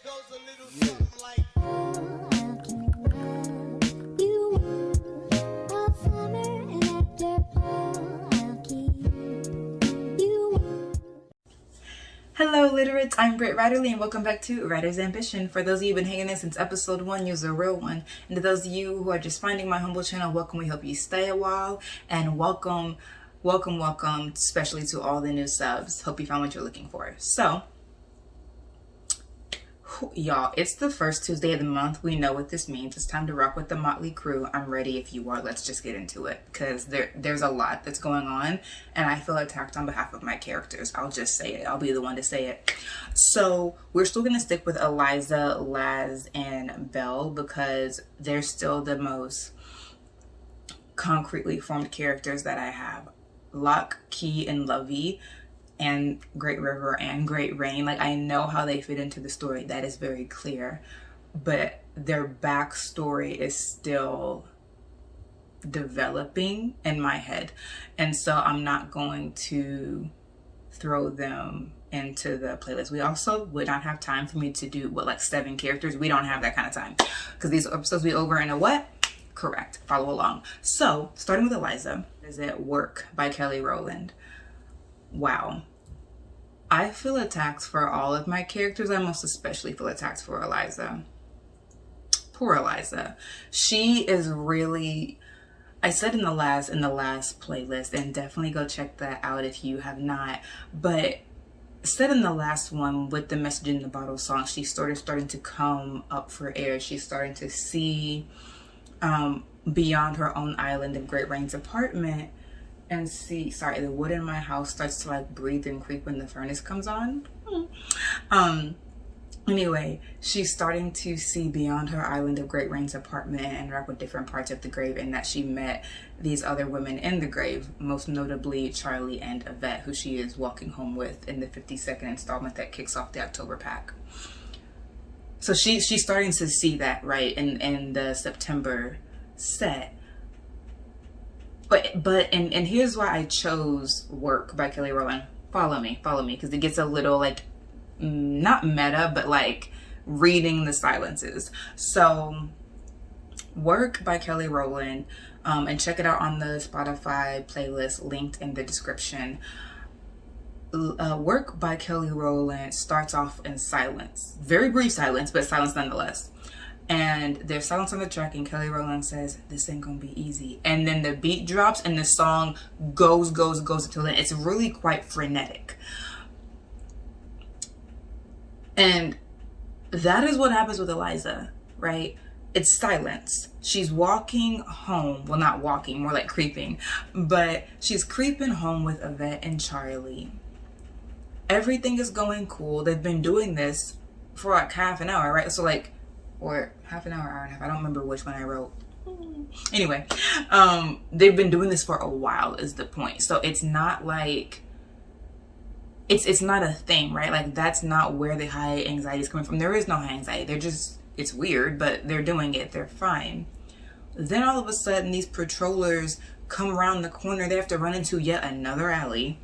goes a little something like. Hello literates, I'm Britt Ratterly and welcome back to Writer's Ambition. For those of you who've been hanging in since episode 1, you're a real one. And to those of you who are just finding my humble channel, welcome. We hope you stay a while, and welcome, especially to all the new subs. Hope you found what you're looking for. So, y'all, it's the first Tuesday of the month. We know what this means. It's time to rock with the Motley Crew. I'm ready if you are. Let's just get into it, because there's a lot that's going on and I feel attacked on behalf of my characters. I'll just say it. I'll be the one to say it. So we're still going to stick with Eliza, Laz, and Belle because they're still the most concretely formed characters that I have. Locke, Key, and Lovey, and Great River and Great Rain, like I know how they fit into the story. That is very clear, but their backstory is still developing in my head, and so I'm not going to throw them into the playlist. We also would not have time for me to do like 7 characters. We don't have that kind of time because these episodes will be over in a what? Correct. Follow along. So starting with Eliza, is it Work by Kelly Rowland. Wow. I feel attacked for all of my characters. I most especially feel attacked for Eliza. Poor Eliza. She is really, I said in the last playlist, and definitely go check that out if you have not, but said in the last one with the Message in the Bottle song, she's starting to come up for air. She's starting to see beyond her own island of Great Rain's apartment and see, sorry, the wood in my house starts to like breathe and creep when the furnace comes on. Anyway, she's starting to see beyond her island of Great Rain's apartment and interact with different parts of the grave, and that she met these other women in the grave, most notably Charlie and Yvette, who she is walking home with in the 52nd installment that kicks off the October pack. So she's starting to see that, right, in the September set. But here's why I chose Work by Kelly Rowland. Follow me, because it gets a little like, not meta, but like reading the silences. So Work by Kelly Rowland, and check it out on the Spotify playlist linked in the description. Work by Kelly Rowland starts off in silence. Very brief silence, but silence nonetheless. And there's silence on the track, and Kelly Rowland says, "This ain't gonna be easy." And then the beat drops and the song goes until then. It's really quite frenetic. And that is what happens with Eliza, right? It's silence. She's walking home. Well, not walking, more like creeping. But she's creeping home with Yvette and Charlie. Everything is going cool. They've been doing this for like half an hour, right? So like, or half an hour, hour and a half. I don't remember which one I wrote. Anyway, they've been doing this for a while is the point. So it's not like, it's not a thing, right? Like that's not where the high anxiety is coming from. There is no high anxiety. They're just, it's weird, but they're doing it. They're fine. Then all of a sudden these patrollers come around the corner. They have to run into yet another alley.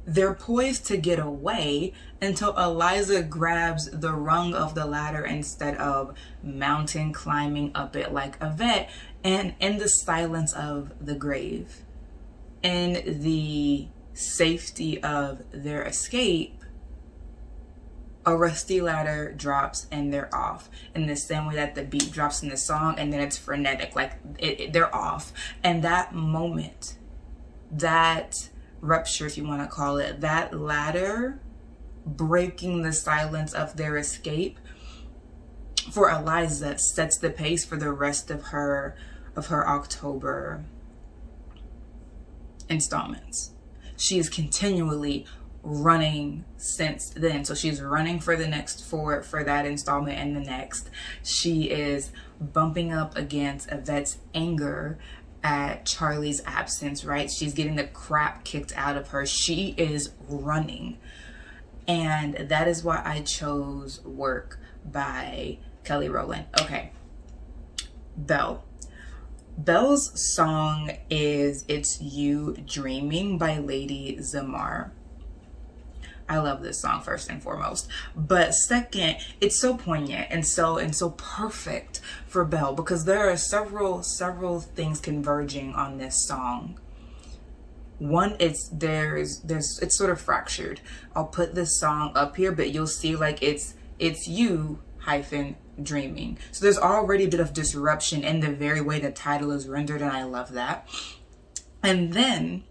They're poised to get away until Eliza grabs the rung of the ladder instead of mountain climbing up it like Yvette. And in the silence of the grave, in the safety of their escape, a rusty ladder drops and they're off, in the same way that the beat drops in the song and then it's frenetic, like they're off. And that moment, that rupture, if you want to call it, that ladder breaking the silence of their escape, for Eliza sets the pace for the rest of her October installments. She is continually running since then. So she's running for the next for that installment and the next. She is bumping up against Yvette's anger at Charlie's absence, right? She's getting the crap kicked out of her. She is running. And that is why I chose Work by Kelly Rowland. Okay. Belle. Belle's song is It's You Dreaming by Lady Zamar. I love this song first and foremost. But second, it's so poignant and so perfect for Belle, because there are several things converging on this song. One, it's sort of fractured. I'll put this song up here, but you'll see like it's you hyphen dreaming. So there's already a bit of disruption in the very way the title is rendered, and I love that. And then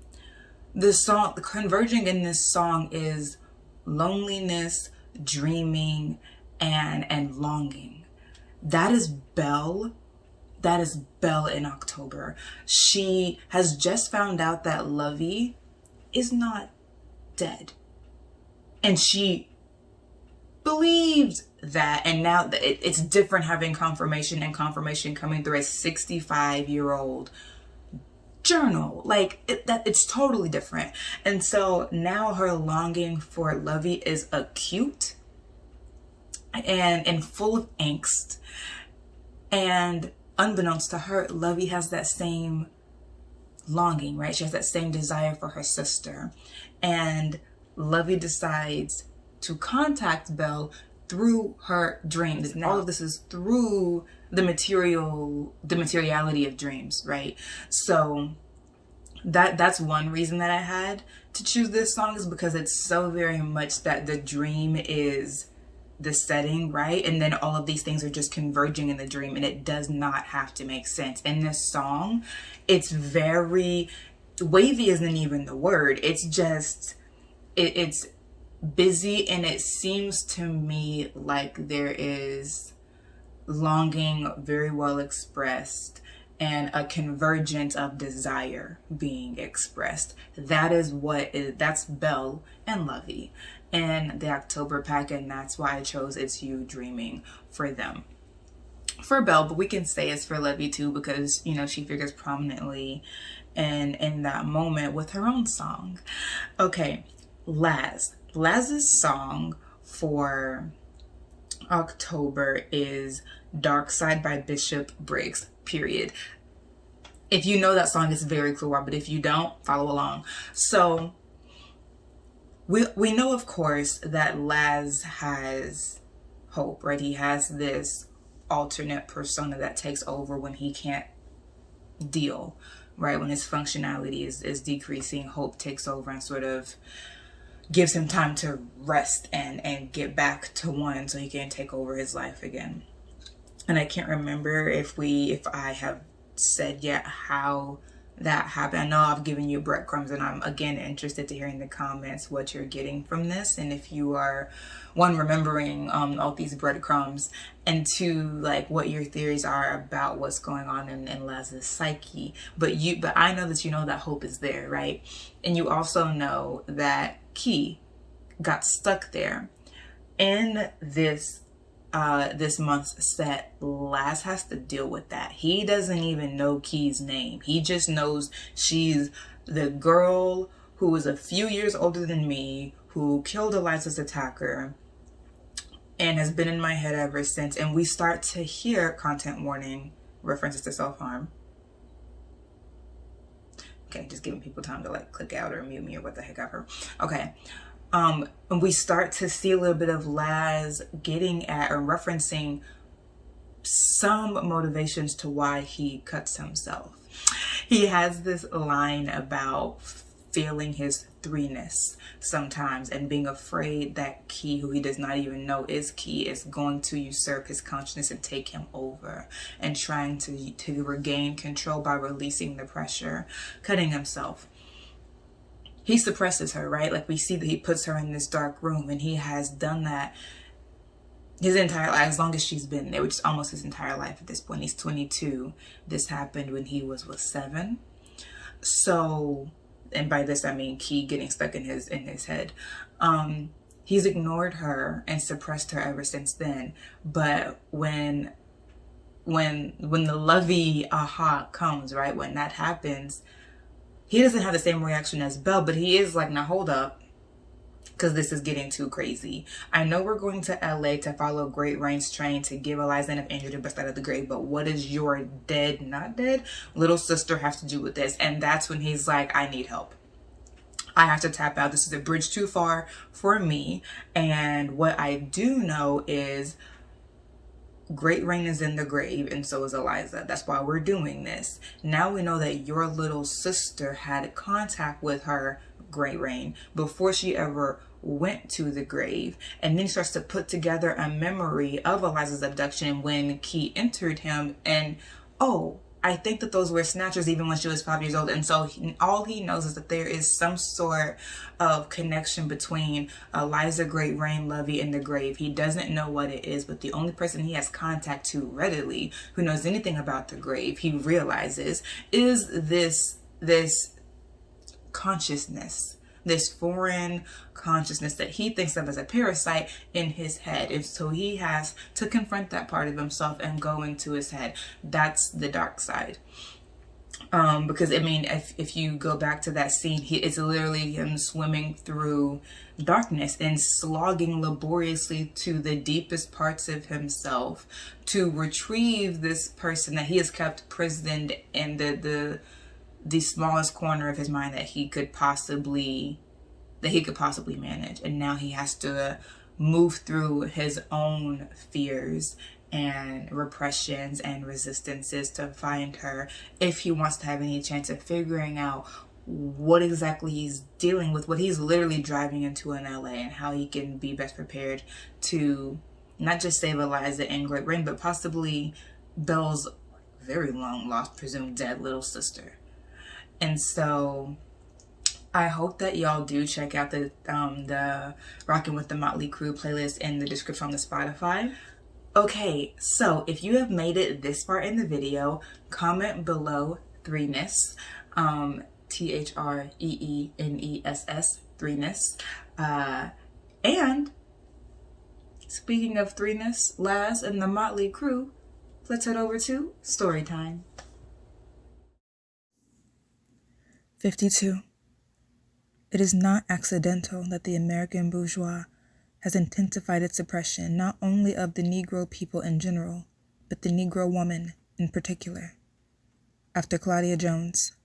the song, the converging in this song is loneliness, dreaming, and longing. That is Belle. That is Belle in October. She has just found out that Lovey is not dead. And she believed that, and now it's different having confirmation, and confirmation coming through a 65-year-old journal. Like it's totally different. And so now her longing for Lovey is acute and full of angst. And unbeknownst to her, Lovey has that same longing, right? She has that same desire for her sister. And Lovey decides to contact Belle through her dreams. And all of this is through the materiality of dreams, right? So that's one reason that I had to choose this song, is because it's so very much that the dream is the setting, right? And then all of these things are just converging in the dream, and it does not have to make sense. In this song, it's very wavy, isn't even the word. It's just, it's busy, and it seems to me like there is longing very well expressed and a convergence of desire being expressed. That's Belle and Lovey in the October pack, and that's why I chose It's You Dreaming for them. For Belle, but we can say it's for Lovey too, because, you know, she figures prominently in that moment with her own song. Okay, Laz's song for October is Dark Side by Bishop Briggs, period. If you know that song, it's very clear, but if you don't, follow along. So we know, of course, that Laz has hope, right? He has this alternate persona that takes over when he can't deal, right? When his functionality is decreasing, hope takes over and sort of gives him time to rest and get back to one so he can take over his life again. And I can't remember if I have said yet how that happened. I know I've given you breadcrumbs, and I'm again interested to hear in the comments what you're getting from this, and if you are, one, remembering all these breadcrumbs, and two, like what your theories are about what's going on in Laz's psyche. But I know that you know that hope is there, right? And you also know that Key got stuck there. In this month's set, Laz has to deal with that. He doesn't even know Key's name. He just knows she's the girl who is a few years older than me, who killed Eliza's attacker, and has been in my head ever since. And we start to hear, content warning, references to self-harm. Okay, just giving people time to like click out or mute me or what the heck ever. Okay. And we start to see a little bit of Laz getting at or referencing some motivations to why he cuts himself. He has this line about feeling his threeness sometimes and being afraid that Key, who he does not even know is Key, is going to usurp his consciousness and take him over, and trying to regain control by releasing the pressure, cutting himself. He suppresses her, right? Like we see that he puts her in this dark room, and he has done that his entire life, as long as she's been there, which is almost his entire life at this point. He's 22. This happened when he was 7. So, and by this I mean Key getting stuck in his head. He's ignored her and suppressed her ever since then. But when the Lovey aha comes, right? When that happens, he doesn't have the same reaction as Belle, but he is like, now hold up, because this is getting too crazy. I know we're going to LA to follow Great Rain's train to give Eliza enough injured to bust out of the grave, but what does your not dead little sister have to do with this? And that's when he's like, I need help. I have to tap out. This is a bridge too far for me. And what I do know is Great Rain is in the grave, and so is Eliza. That's why we're doing this. Now we know that your little sister had contact with her Great Rain before she ever went to the grave. And then he starts to put together a memory of Eliza's abduction when Key entered him. And oh, I think that those were snatchers even when she was 5 years old. And so all he knows is that there is some sort of connection between Eliza Great Rain Lovey and the grave. He doesn't know what it is, but the only person he has contact to readily who knows anything about the grave, he realizes, is this consciousness, this foreign consciousness that he thinks of as a parasite in his head. And so he has to confront that part of himself and go into his head. That's the dark side. Because I mean, if you go back to that scene, it's literally him swimming through darkness and slogging laboriously to the deepest parts of himself to retrieve this person that he has kept prisoned in the smallest corner of his mind that he could possibly manage. And now he has to move through his own fears and repressions and resistances to find her if he wants to have any chance of figuring out what exactly he's dealing with, what he's literally driving into in LA, and how he can be best prepared to not just save Eliza and Great Rain, but possibly Belle's very long lost, presumed dead little sister. And so I hope that y'all do check out the Rockin' with the Motley Crue playlist in the description on the Spotify. Okay, so if you have made it this far in the video, comment below threeness, THREENESS, threeness. And speaking of threeness, Laz and the Motley Crue, let's head over to story time. 52. It is not accidental that the American bourgeois has intensified its oppression not only of the Negro people in general, but the Negro woman in particular. After Claudia Jones.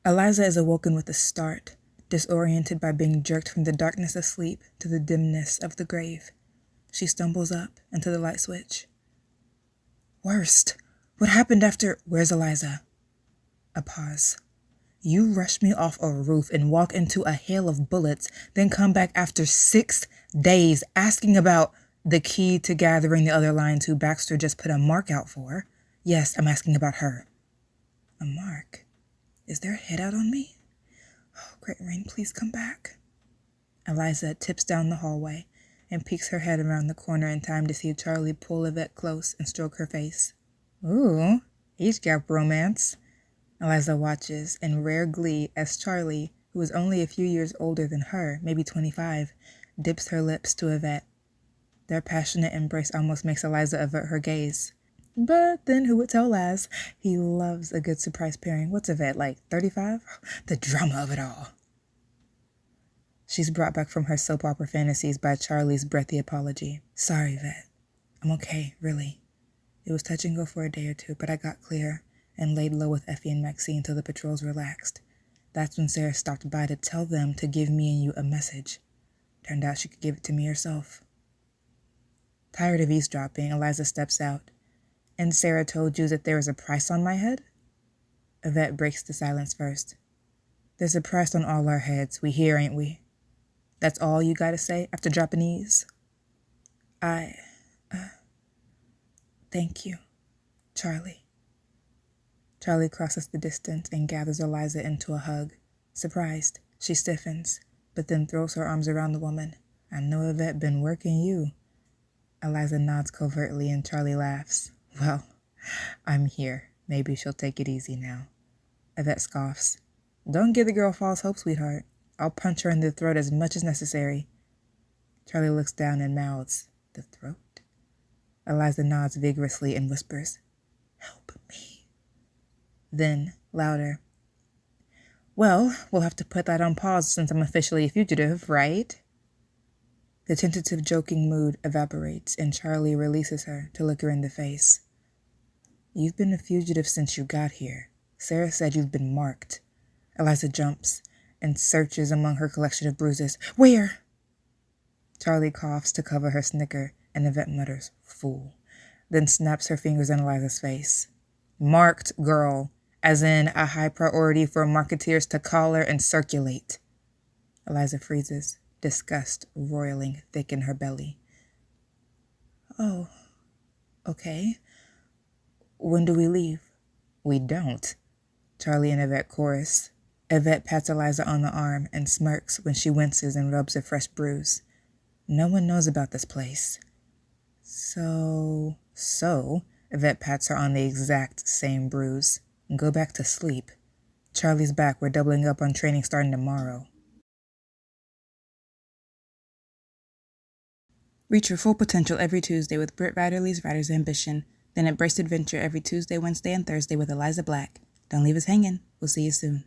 Eliza is awoken with a start, disoriented by being jerked from the darkness of sleep to the dimness of the grave. She stumbles up into the light switch. Worst. What happened after... Where's Eliza? A pause. You rush me off a roof and walk into a hail of bullets, then come back after 6 days asking about the key to gathering the other lions who Baxter just put a mark out for. Yes, I'm asking about her. A mark? Is there a head out on me? Oh, Great Rain, please come back. Eliza tips down the hallway and peeks her head around the corner in time to see Charlie pull Yvette close and stroke her face. Ooh, age gap romance. Eliza watches in rare glee as Charlie, who is only a few years older than her, maybe 25, dips her lips to Yvette. Their passionate embrace almost makes Eliza avert her gaze. But then who would tell Laz? He loves a good surprise pairing. What's Yvette, like 35? The drama of it all. She's brought back from her soap opera fantasies by Charlie's breathy apology. Sorry, Yvette. I'm okay, really. It was touch and go for a day or two, but I got clear and laid low with Effie and Maxine till the patrols relaxed. That's when Sarah stopped by to tell them to give me and you a message. Turned out she could give it to me herself. Tired of eavesdropping, Eliza steps out. And Sarah told you that there was a price on my head? Yvette breaks the silence first. There's a price on all our heads. We here, ain't we? That's all you gotta say after dropping these? Thank you, Charlie. Charlie crosses the distance and gathers Eliza into a hug. Surprised, she stiffens, but then throws her arms around the woman. I know Yvette been working you. Eliza nods covertly and Charlie laughs. Well, I'm here. Maybe she'll take it easy now. Yvette scoffs. Don't give the girl false hope, sweetheart. I'll punch her in the throat as much as necessary. Charlie looks down and mouths, the throat? Eliza nods vigorously and whispers, help me. Then, louder. Well, we'll have to put that on pause since I'm officially a fugitive, right? The tentative joking mood evaporates and Charlie releases her to look her in the face. You've been a fugitive since you got here. Sarah said you've been marked. Eliza jumps and searches among her collection of bruises. Where? Charlie coughs to cover her snicker, and Yvette mutters, fool, then snaps her fingers in Eliza's face. Marked, girl, as in a high priority for marketeers to collar and circulate. Eliza freezes, disgust roiling thick in her belly. Oh, okay. When do we leave? We don't. Charlie and Yvette chorus. Yvette pats Eliza on the arm and smirks when she winces and rubs a fresh bruise. No one knows about this place. So, Yvette pats her on the exact same bruise. Go back to sleep. Charlie's back. We're doubling up on training starting tomorrow. Reach your full potential every Tuesday with Britt Riderly's Writer's Ambition. Then Embrace Adventure every Tuesday, Wednesday, and Thursday with Eliza Black. Don't leave us hanging. We'll see you soon.